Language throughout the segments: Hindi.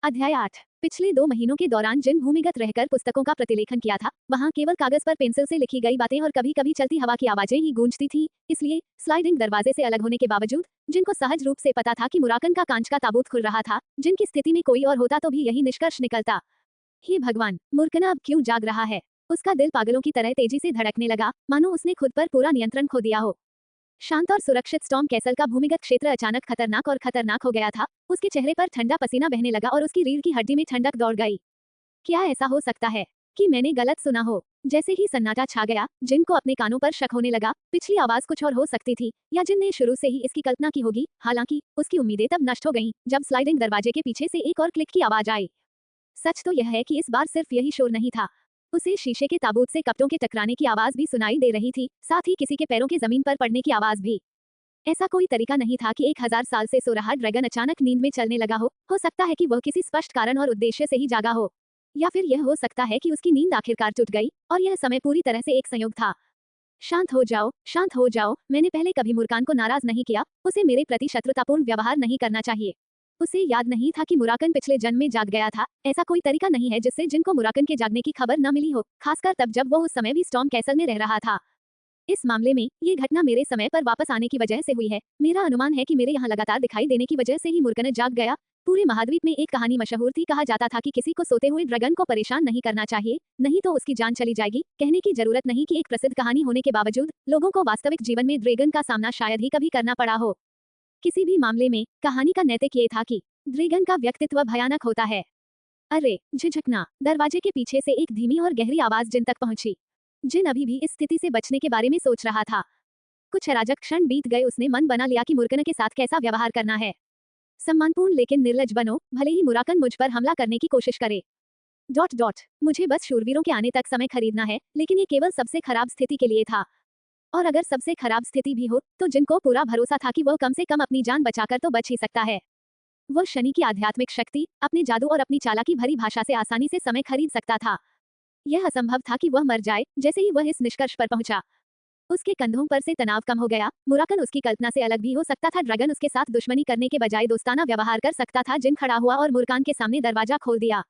अध्याय 8। पिछले 2 महीनों के दौरान जिन भूमिगत रहकर पुस्तकों का प्रतिलेखन किया था, वहां केवल कागज पर पेंसिल से लिखी गई बातें और कभी कभी चलती हवा की आवाजें ही गूंजती थी। इसलिए स्लाइडिंग दरवाजे से अलग होने के बावजूद जिनको सहज रूप से पता था कि मुराकन का कांच का ताबूत खुल रहा था, जिनकी स्थिति में कोई और होता तो भी यही निष्कर्ष निकलता। हे भगवान, मुरकना अब क्यों जाग रहा है? उसका दिल पागलों की तरह तेजी से धड़कने लगा, मानो उसने खुद पर पूरा नियंत्रण खो दिया हो। शांत और सुरक्षित स्टॉर्म कैसल का भूमिगत क्षेत्र अचानक खतरनाक हो गया था। उसके चेहरे पर ठंडा पसीना बहने लगा और उसकी रीढ़ की हड्डी में ठंडक दौड़ गई। क्या ऐसा हो सकता है कि मैंने गलत सुना हो? जैसे ही सन्नाटा छा गया, जिन को अपने कानों पर शक होने लगा। पिछली आवाज कुछ और हो सकती थी, या जिन ने शुरू से ही इसकी कल्पना की होगी। हालांकि उसकी उम्मीदें तब नष्ट हो गईं, जब स्लाइडिंग दरवाजे के पीछे से एक और क्लिक की आवाज आई। सच तो यह है कि इस बार सिर्फ यही शोर नहीं था। उसे शीशे के ताबूत से कपड़ों के टकराने की आवाज भी सुनाई दे रही थी, साथ ही किसी के पैरों के जमीन पर पड़ने की आवाज भी। ऐसा कोई तरीका नहीं था कि 1000 साल से सो रहा ड्रैगन अचानक नींद में चलने लगा हो सकता है कि वह किसी स्पष्ट कारण और उद्देश्य से ही जागा हो, या फिर यह हो सकता है कि उसकी नींद आखिरकार टूट गई और यह समय पूरी तरह से एक संयोग था। शांत हो जाओ। मैंने पहले कभी मुरकान को नाराज नहीं किया। उसे मेरे प्रति शत्रुतापूर्ण व्यवहार नहीं करना चाहिए। उसे याद नहीं था कि मुराकन पिछले जन्म में जाग गया था। ऐसा कोई तरीका नहीं है जिससे जिनको मुराकन के जागने की खबर न मिली हो, खासकर तब जब वो उस समय भी स्टॉर्म कैसल में रह रहा था। इस मामले में ये घटना मेरे समय पर वापस आने की वजह से हुई है। मेरा अनुमान है कि मेरे यहाँ लगातार दिखाई देने की वजह से ही मुरकन जाग गया। पूरे महाद्वीप में एक कहानी मशहूर थी। कहा जाता था कि किसी को सोते हुए ड्रैगन को परेशान नहीं करना चाहिए, नहीं तो उसकी जान चली जाएगी। कहने की जरूरत नहीं कि एक प्रसिद्ध कहानी होने के बावजूद लोगों को वास्तविक जीवन में ड्रैगन का सामना शायद ही कभी करना पड़ा हो। किसी भी मामले में कहानी का नैतिक ये था कि ड्रैगन का व्यक्तित्व भयानक होता है। अरे झिझकना। दरवाजे के पीछे से एक धीमी और गहरी आवाज जिन तक पहुंची। जिन अभी भी इस स्थिति से बचने के बारे में सोच रहा था। कुछ अराजक क्षण बीत गए। उसने मन बना लिया कि मुरकन के साथ कैसा व्यवहार करना है। सम्मानपूर्ण लेकिन निर्लज बनो, भले ही मुराकन मुझ पर हमला करने की कोशिश करे। मुझे बस शूरवीरों के आने तक समय खरीदना है, लेकिन ये केवल सबसे खराब स्थिति के लिए था। और अगर सबसे खराब स्थिति भी हो, तो जिनको पूरा भरोसा था कि वह कम से कम अपनी जान बचाकर तो बच ही सकता है। वह शनि की आध्यात्मिक शक्ति, अपने जादू और अपनी चालाकी भरी भाषा से आसानी से समय खरीद सकता था। यह असंभव था कि वह मर जाए। जैसे ही वह इस निष्कर्ष पर पहुंचा, उसके कंधों पर से तनाव कम हो गया। मुराकन उसकी कल्पना से अलग भी हो सकता था। ड्रैगन उसके साथ दुश्मनी करने के बजाय दोस्ताना व्यवहार कर सकता था। जिन खड़ा हुआ और मुरकान के सामने दरवाजा खोल दिया।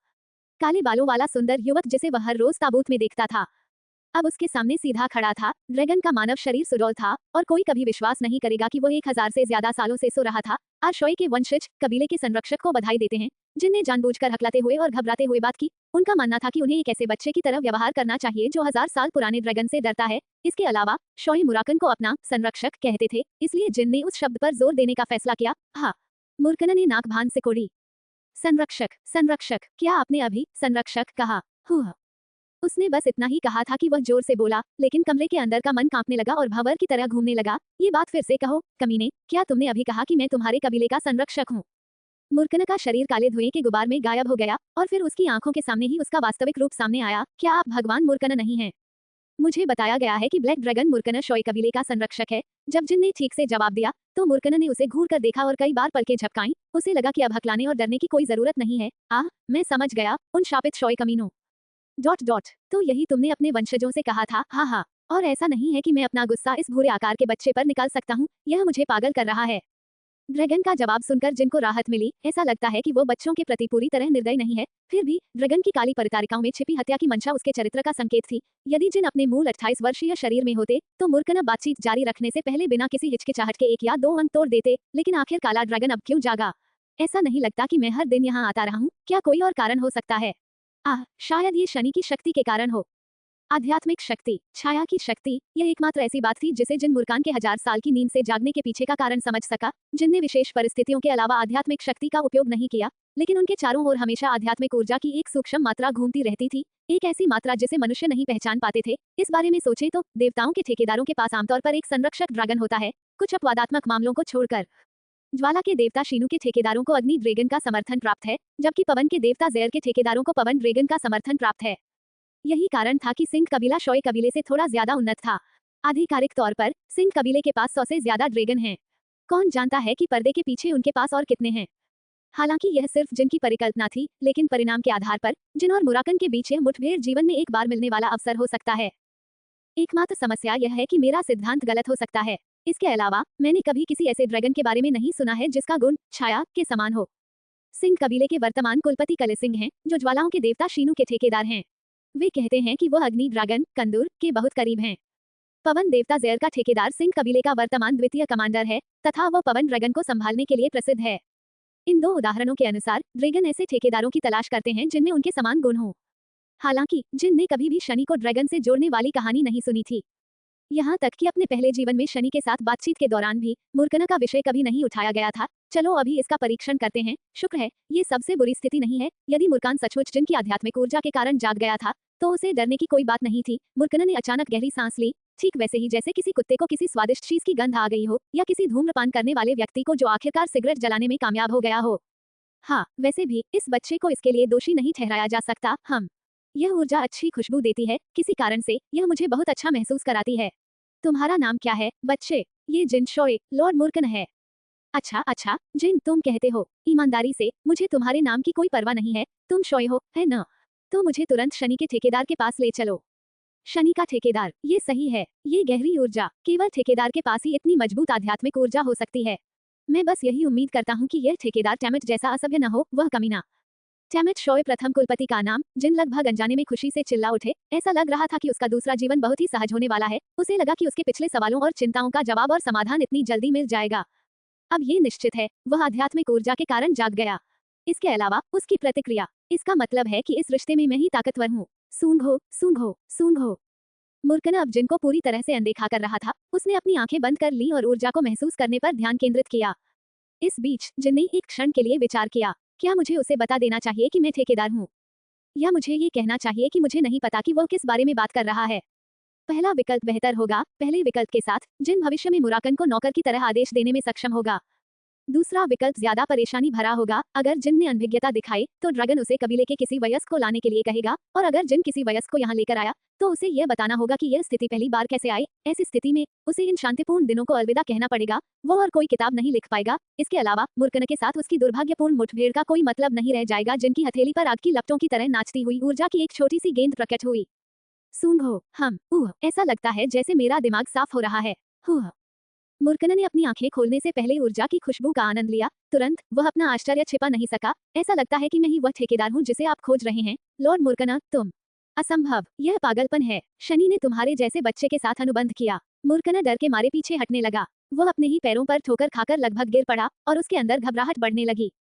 काले बालों वाला सुंदर युवक जिसे वह हर रोज ताबूत में देखता था, अब उसके सामने सीधा खड़ा था। ड्रैगन का मानव शरीर सुडौल था, और कोई कभी विश्वास नहीं करेगा कि वह 1000 से ज्यादा सालों से सो रहा था। आज शोई के वंशज कबीले के संरक्षक को बधाई देते हैं, जिनने जानबूझकर हकलाते हुए और घबराते हुए बात की। उनका मानना था कि उन्हें एक ऐसे बच्चे की तरह व्यवहार करना चाहिए जो 1000 साल पुराने ड्रैगन से डरता है। इसके अलावा शोई मुराकन को अपना संरक्षक कहते थे, इसलिए जिन ने उस शब्द पर जोर देने का फैसला किया। हाँ, मुरकन ने नाक भान से कोड़ी। संरक्षक, क्या आपने अभी संरक्षक कहा? हुआ। उसने बस इतना ही कहा था कि वह जोर से बोला, लेकिन कमरे के अंदर का मन कांपने लगा और भंवर की तरह घूमने लगा। ये बात फिर से कहो, कमीने, क्या तुमने अभी कहा कि मैं तुम्हारे कबीले का संरक्षक हूँ? मुरकन का शरीर काले धुएं के गुबार में गायब हो गया, और फिर उसकी आंखों के सामने ही उसका वास्तविक रूप सामने आया। क्या आप भगवान मुरकन नहीं हैं? मुझे बताया गया है कि ब्लैक ड्रैगन मुरकन शोई कबीले का संरक्षक है। जब जिन ने ठीक से जवाब दिया, तो मुरकन ने उसे घूर कर देखा और कई बार पलकें झपकाईं। उसे लगा कि अब हकलाने और डरने की कोई जरूरत नहीं है। आह, मैं समझ गया, उन शापित शोई कमीनों। तो यही तुमने अपने वंशजों से कहा था? हाँ, और ऐसा नहीं है कि मैं अपना गुस्सा इस भूरे आकार के बच्चे पर निकाल सकता हूँ। यह मुझे पागल कर रहा है। ड्रैगन का जवाब सुनकर जिनको राहत मिली। ऐसा लगता है कि वो बच्चों के प्रति पूरी तरह निर्दयी नहीं है। फिर भी ड्रैगन की काली परितारिकाओं में छिपी हत्या की मंशा उसके चरित्र का संकेत थी। यदि जिन अपने मूल 28 वर्षीय शरीर में होते, तो मुरकन बातचीत जारी रखने से पहले बिना किसी हिचकिचाहट के 1 या 2 अंक तोड़ देते। लेकिन आखिर काला ड्रैगन अब क्यों जागा? ऐसा नहीं लगता कि मैं हर दिन यहाँ आता रहा हूँ। क्या कोई और कारण हो सकता है? शायद ये शनि की शक्ति के कारण हो। आध्यात्मिक शक्ति, छाया की शक्ति, यह एकमात्र ऐसी बात थी जिसे जिन मुरकान के 1000 साल की नींद से जागने के पीछे का कारण समझ सका। जिनने विशेष परिस्थितियों के अलावा आध्यात्मिक शक्ति का उपयोग नहीं किया, लेकिन उनके चारों ओर हमेशा आध्यात्मिक ऊर्जा की एक सूक्ष्म मात्रा घूमती रहती थी। एक ऐसी मात्रा जिसे मनुष्य नहीं पहचान पाते थे। इस बारे में सोचे तो देवताओं के ठेकेदारों के पास आमतौर पर एक संरक्षक ड्रैगन होता है, कुछ अपवादात्मक मामलों को छोड़कर। ज्वाला के देवता शीनु के ठेकेदारों को अग्नि ड्रैगन का समर्थन प्राप्त है, जबकि पवन के देवता जैर के ठेकेदारों को पवन ड्रैगन का समर्थन प्राप्त है। यही कारण था कि सिंह कबीला शोई कबीले से थोड़ा ज्यादा उन्नत था। आधिकारिक तौर पर सिंह कबीले के पास 100 से ज्यादा ड्रैगन हैं। कौन जानता है कि पर्दे के पीछे उनके पास और कितने हैं? हालांकि यह सिर्फ जिनकी परिकल्पना थी, लेकिन परिणाम के आधार पर जिन और मुराकन के बीच यह मुठभेड़ जीवन में एक बार मिलने वाला अवसर हो सकता है। एकमात्र समस्या यह है कि मेरा सिद्धांत गलत हो सकता है। इसके अलावा मैंने कभी किसी ऐसे ड्रैगन के बारे में नहीं सुना है जिसका गुण छाया के समान हो। सिंह कबीले के वर्तमान कुलपति कले सिंह हैं, जो ज्वालाओं के देवता शीनु के ठेकेदार हैं। वे कहते हैं कि वो अग्नि ड्रैगन कंदूर के बहुत करीब हैं। पवन देवता जैर का ठेकेदार सिंह कबीले का वर्तमान द्वितीय कमांडर है तथा वो पवन ड्रैगन को संभालने के लिए प्रसिद्ध है। इन दो उदाहरणों के अनुसार ड्रैगन ऐसे ठेकेदारों की तलाश करते हैं जिनमें उनके समान गुण हो। हालांकि जिन ने कभी भी शनि को ड्रैगन से जोड़ने वाली कहानी नहीं सुनी थी। यहाँ तक कि अपने पहले जीवन में शनि के साथ बातचीत के दौरान भी मूर्खना का विषय कभी नहीं उठाया गया था। चलो अभी इसका परीक्षण करते हैं। शुक्र है ये सबसे बुरी स्थिति नहीं है। यदि मूर्खान सचमुच जिन की आध्यात्मिक ऊर्जा के कारण जाग गया था तो उसे डरने की कोई बात नहीं थी। मूर्खना ने अचानक गहरी सांस ली, ठीक वैसे ही जैसे किसी कुत्ते को किसी स्वादिष्ट चीज की गंध आ गई हो या किसी धूम्रपान करने वाले व्यक्ति को जो आखिरकार सिगरेट जलाने में कामयाब हो गया हो। हाँ, वैसे भी इस बच्चे को इसके लिए दोषी नहीं ठहराया जा सकता। यह ऊर्जा अच्छी खुशबू देती है, किसी कारण से यह मुझे बहुत अच्छा महसूस कराती है। तुम्हारा नाम क्या है बच्चे? ये जिन शोए लॉर्ड मूर्खन है। अच्छा जिन, तुम कहते हो। ईमानदारी से, मुझे तुम्हारे नाम की कोई परवाह नहीं है। तुम शोए हो, है न? तो मुझे तुरंत शनि के ठेकेदार के पास ले चलो। शनि का ठेकेदार, ये सही है। ये गहरी ऊर्जा केवल ठेकेदार के पास ही इतनी मजबूत आध्यात्मिक ऊर्जा हो सकती है। मैं बस यही उम्मीद करता हूँ कि यह ठेकेदार टैमिट जैसा असभ्य न हो, वह कमीना। टैमिट शॉय प्रथम कुलपति का नाम। जिन लगभग अनजाने में खुशी से चिल्ला उठे। ऐसा लग रहा था कि उसका दूसरा जीवन बहुत ही सहज होने वाला है। उसे लगा कि उसके पिछले सवालों और चिंताओं का जवाब और समाधान इतनी जल्दी मिल जाएगा। अब ये निश्चित है, वह आध्यात्मिक ऊर्जा के कारण जाग गया। इसके अलावा उसकी प्रतिक्रिया, इसका मतलब है कि इस रिश्ते में मैं ही ताकतवर हूँ। सूंघो सूंघो सूंघो। मूर्खना अब जिनको पूरी तरह से अनदेखा कर रहा था, उसने अपनी आंखें बंद कर ली और ऊर्जा को महसूस करने पर ध्यान केंद्रित किया। इस बीच जिन ने एक क्षण के लिए विचार किया, क्या मुझे उसे बता देना चाहिए कि मैं ठेकेदार हूँ, या मुझे ये कहना चाहिए कि मुझे नहीं पता कि वह किस बारे में बात कर रहा है। पहला विकल्प बेहतर होगा। पहले विकल्प के साथ जिन भविष्य में मुराकन को नौकर की तरह आदेश देने में सक्षम होगा। दूसरा विकल्प ज्यादा परेशानी भरा होगा। अगर जिन ने अनभिज्ञता दिखाई तो ड्रैगन उसे कबीले के किसी वयस्क को लाने के लिए कहेगा, और अगर जिन किसी वयस्क को यहाँ लेकर आया तो उसे यह बताना होगा कि यह स्थिति पहली बार कैसे आई। ऐसी स्थिति में उसे इन शांतिपूर्ण दिनों को अलविदा कहना पड़ेगा। वो और कोई किताब नहीं लिख पाएगा। इसके अलावा मूर्खन के साथ उसकी दुर्भाग्यपूर्ण मुठभेड़ का कोई मतलब नहीं रह जाएगा। जिनकी हथेली पर आग की लपटों की तरह नाचती हुई ऊर्जा की एक छोटी सी गेंद प्रकट हुई। सूंघो। ऐसा लगता है जैसे मेरा दिमाग साफ हो रहा है। मूर्खन ने अपनी आंखें खोलने से पहले ऊर्जा की खुशबू का आनंद लिया। तुरंत वह अपना आश्चर्य छिपा नहीं सका। ऐसा लगता है कि मैं ही वह ठेकेदार हूँ जिसे आप खोज रहे हैं, लॉर्ड मूर्खना। तुम? असंभव, यह पागलपन है। शनि ने तुम्हारे जैसे बच्चे के साथ अनुबंध किया। मूर्खना डर के मारे पीछे हटने लगा। वह अपने ही पैरों पर ठोकर खाकर लगभग गिर पड़ा और उसके अंदर घबराहट बढ़ने लगी।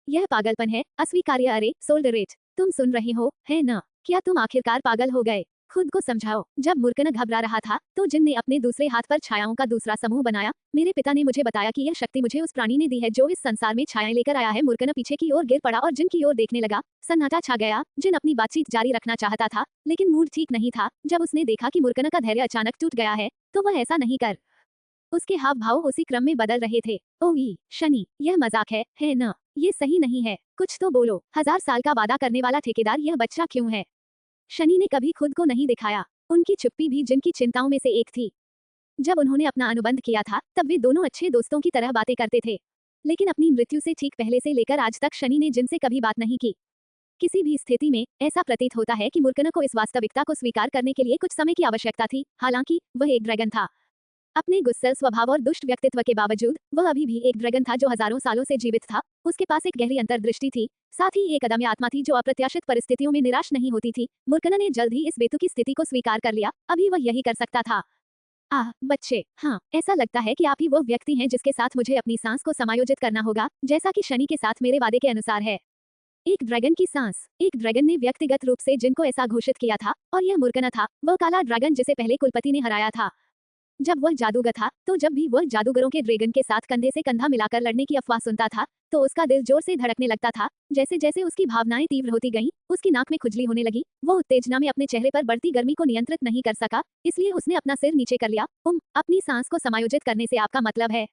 यह पागलपन है, अस्वीकार्य। अरे सोल्डरेट, तुम सुन रहे हो, है न? क्या तुम आखिरकार पागल हो गए? खुद को समझाओ। जब मूर्खन घबरा रहा था तो जिन ने अपने दूसरे हाथ पर छायाओं का दूसरा समूह बनाया। मेरे पिता ने मुझे बताया कि यह शक्ति मुझे उस प्राणी ने दी है जो इस संसार में छायाएं लेकर आया है। मूर्खन पीछे की ओर गिर पड़ा और जिन की ओर देखने लगा। सन्नाटा छा गया। जिन अपनी बातचीत जारी रखना चाहता था, लेकिन मूड ठीक नहीं था। जब उसने देखा कि मूर्खन का धैर्य अचानक टूट गया है तो वह ऐसा नहीं कर। उसके हाव भाव उसी क्रम में बदल रहे थे। ओही शनि, यह मजाक है न? ये सही नहीं है। कुछ तो बोलो। 1000 साल का वादा करने वाला ठेकेदार यह बच्चा क्यों है? शनि ने कभी खुद को नहीं दिखाया। उनकी चुप्पी भी जिनकी चिंताओं में से एक थी। जब उन्होंने अपना अनुबंध किया था तब वे दोनों अच्छे दोस्तों की तरह बातें करते थे, लेकिन अपनी मृत्यु से ठीक पहले से लेकर आज तक शनि ने जिनसे कभी बात नहीं की। किसी भी स्थिति में ऐसा प्रतीत होता है कि मूर्खन को इस वास्तविकता को स्वीकार करने के लिए कुछ समय की आवश्यकता थी। हालांकि वह एक ड्रैगन था। अपने गुस्सैल स्वभाव और दुष्ट व्यक्तित्व के बावजूद वह अभी भी एक ड्रैगन था जो हजारों सालों से जीवित था। उसके पास एक गहरी अंतर्दृष्टि थी, साथ ही एक अदम्य आत्मा थी जो अप्रत्याशित परिस्थितियों में निराश नहीं होती थी। मूर्खन ने जल्द ही इस बेतुकी स्थिति को स्वीकार कर लिया। अभी वह यही कर सकता था। बच्चे, हाँ, ऐसा लगता है कि आप ही वो व्यक्ति हैं जिसके साथ मुझे अपनी सांस को समायोजित करना होगा, जैसा कि शनि के साथ मेरे वादे के अनुसार है। एक ड्रैगन की सांस। एक ड्रैगन ने व्यक्तिगत रूप से जिनको ऐसा घोषित किया था, और यह मूर्खन था, वह काला ड्रैगन जिसे पहले कुलपति ने हराया था। जब वह जादूगर था तो जब भी वह जादूगरों के ड्रैगन के साथ कंधे से कंधा मिलाकर लड़ने की अफवाह सुनता था तो उसका दिल जोर से धड़कने लगता था। जैसे जैसे उसकी भावनाएं तीव्र होती गईं, उसकी नाक में खुजली होने लगी। वो उत्तेजना में अपने चेहरे पर बढ़ती गर्मी को नियंत्रित नहीं कर सका, इसलिए उसने अपना सिर नीचे कर लिया। अपनी सांस को समायोजित करने से आपका मतलब है?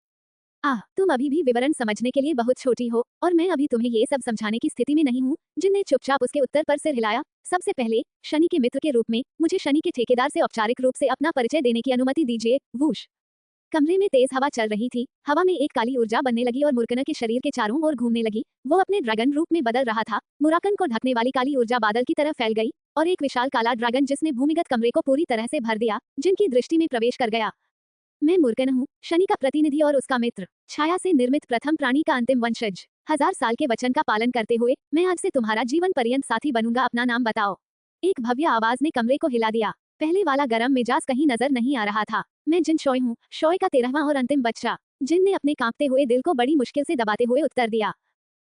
तुम अभी भी विवरण समझने के लिए बहुत छोटी हो और मैं अभी तुम्हें ये सब समझाने की स्थिति में नहीं हूँ। जिन ने चुपचाप उसके उत्तर पर सिर हिलाया। सबसे पहले शनि के मित्र के रूप में मुझे शनि के ठेकेदार से औपचारिक रूप से अपना परिचय देने की अनुमति दीजिए। वूश। कमरे में तेज हवा चल रही थी। हवा में एक काली ऊर्जा बनने लगी और मूर्खन के शरीर के चारों ओर घूमने लगी। वो अपने ड्रैगन रूप में बदल रहा था। मुराकन को ढकने वाली काली ऊर्जा बादल की तरह फैल गई और एक विशाल काला ड्रैगन जिसने भूमिगत कमरे को पूरी तरह से भर दिया, जिनकी दृष्टि में प्रवेश कर गया। मैं मूर्खन हूँ, शनि का प्रतिनिधि और उसका मित्र, छाया से निर्मित प्रथम प्राणी का अंतिम वंशज। 1000 साल के वचन का पालन करते हुए मैं आज से तुम्हारा जीवन पर्यंत साथी बनूंगा। अपना नाम बताओ। एक भव्य आवाज ने कमरे को हिला दिया। पहले वाला गरम मिजाज कहीं नजर नहीं आ रहा था। मैं जिन शॉय हूँ, शॉय का 13वां और अंतिम बच्चा। जिन ने अपने कांपते हुए दिल को बड़ी मुश्किल से दबाते हुए उत्तर दिया।